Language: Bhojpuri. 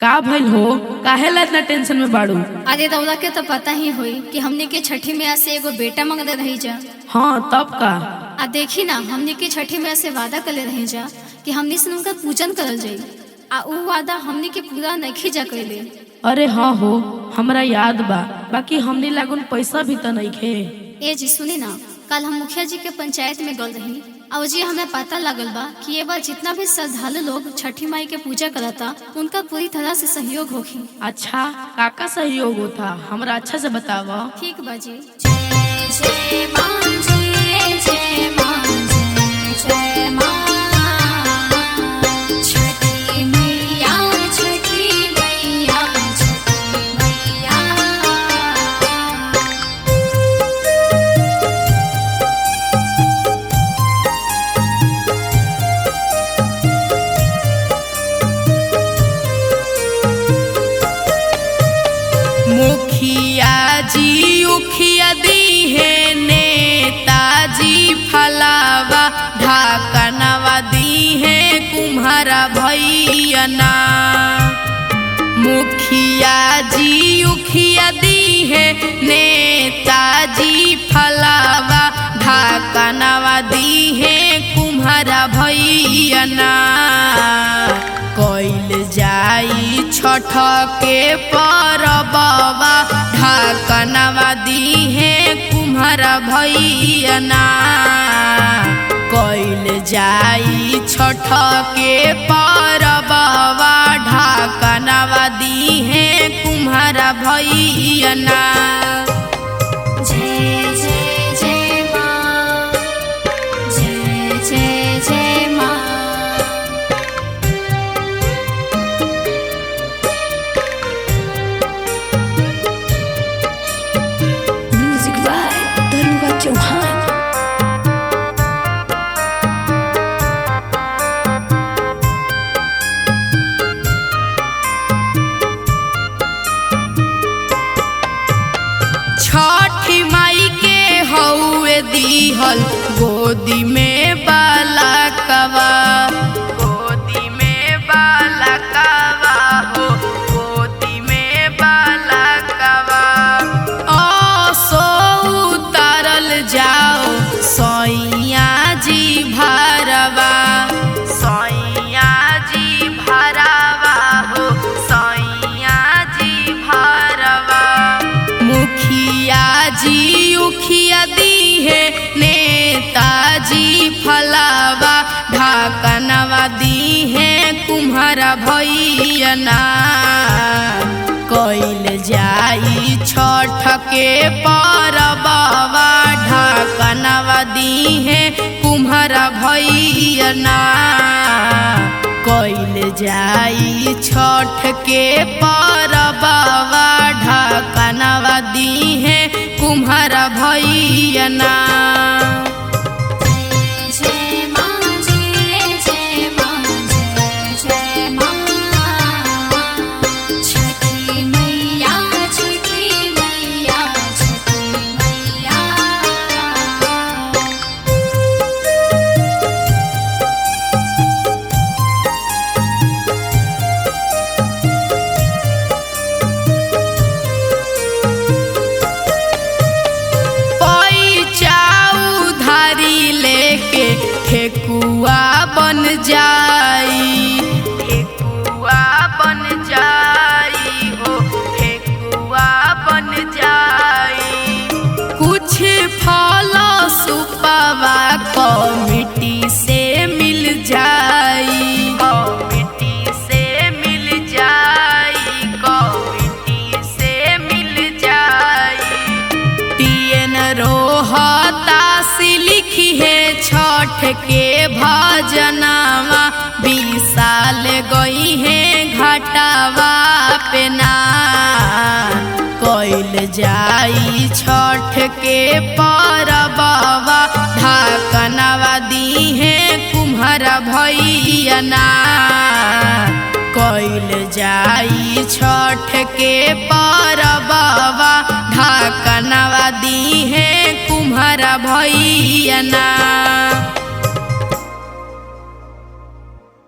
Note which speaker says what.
Speaker 1: का भइल हो? काहेला इतना टेंशन में बाड़ू?
Speaker 2: अरे रउरा के तो पता ही होई कि हमने के छठी मैया से एगो बेटा मांगले रही जा।
Speaker 1: हाँ तब का?
Speaker 2: आ देखी ना, हमने के छठी मैया से वादा करले रही जा कि हमने से उनका पूजन करल जाई। आ उ वादा हमने के पूरा नहीं जा कइले।
Speaker 1: अरे हाँ हो, हमरा याद बा, बाकी हमनी लागून पैसा भी तो नहीं खे।
Speaker 2: ए जी सुनी ना, कल हम मुखिया जी के पंचायत में गल रही और जी हमें पता लगल बा कि ये बार जितना भी श्रद्धालु लोग छठी माई के पूजा करता उनका पूरी तरह से सहयोग होगी।
Speaker 1: अच्छा, काका सहयोग होता? हमरा अच्छा से बतावा।
Speaker 2: ठीक बा जी। जय जय मां, जय जय मां, जय जय मां। छठी मैया, छठी मैया, छठी मैया।
Speaker 1: मुखिया जी उखिया दी है, नेताजी फलावा ढाकनवा दी है, कुम्हारा भैया। मुखिया जी उखिया दी है, नेताजी फलावा ढाकनवा दी है, कुम्हारा भैया। कइल जाई छठ के परबवा ढाकनवा दी है, कुम्हारा भैया। कइल जाई छठ के परबवा ढाकनवा दी है, कुम्हारा भैया।
Speaker 2: जय जय जय मां, जय जय जय मां।
Speaker 3: Music by Daruga Chauhan.
Speaker 1: छठी माई के हौवे दीहल गोदी में बालकवा, गोदी में बालकवा हो, गोदी में बालकवा। असो उतारल जाओ सैया जी भरवा, सैया जी भरवा हो, सैया जी भरवा। मुखिया जी उखिया दी है, नेताजी फलावा ढाकनवा दी है, कुम्हारा भैया। कइल जाई छठ के परबवा ढाकनवा दी है, कुम्हारा भैया। कइल जाई छठ के परबवा ढाकनवा दी है, कुम्हारा भैया।
Speaker 2: जय जय मां, जय जय मां, जय जय मां। छठी मैया, छठी मैया, छठी मैया।
Speaker 1: पैचा उधारी लेके ठेकुआ बन जाई, ठेकुआ बन जाई हो, ठेकुआ बन जाई। कुछ फल सुपवा कमिटी से मिल जाई, कमिटी से मिल जाई, कमिटी से मिल जाई। टीएन रोहता से लिखी है छठ के भजनवा, 20 साल गई है घाटावा पे ना। कइल जाई छठ के परबवा ढाकनवा दी है, कुम्हारा भैया। कइल जाई छठ के परबवा ढाकनवा दी है, कुम्हारा भैया।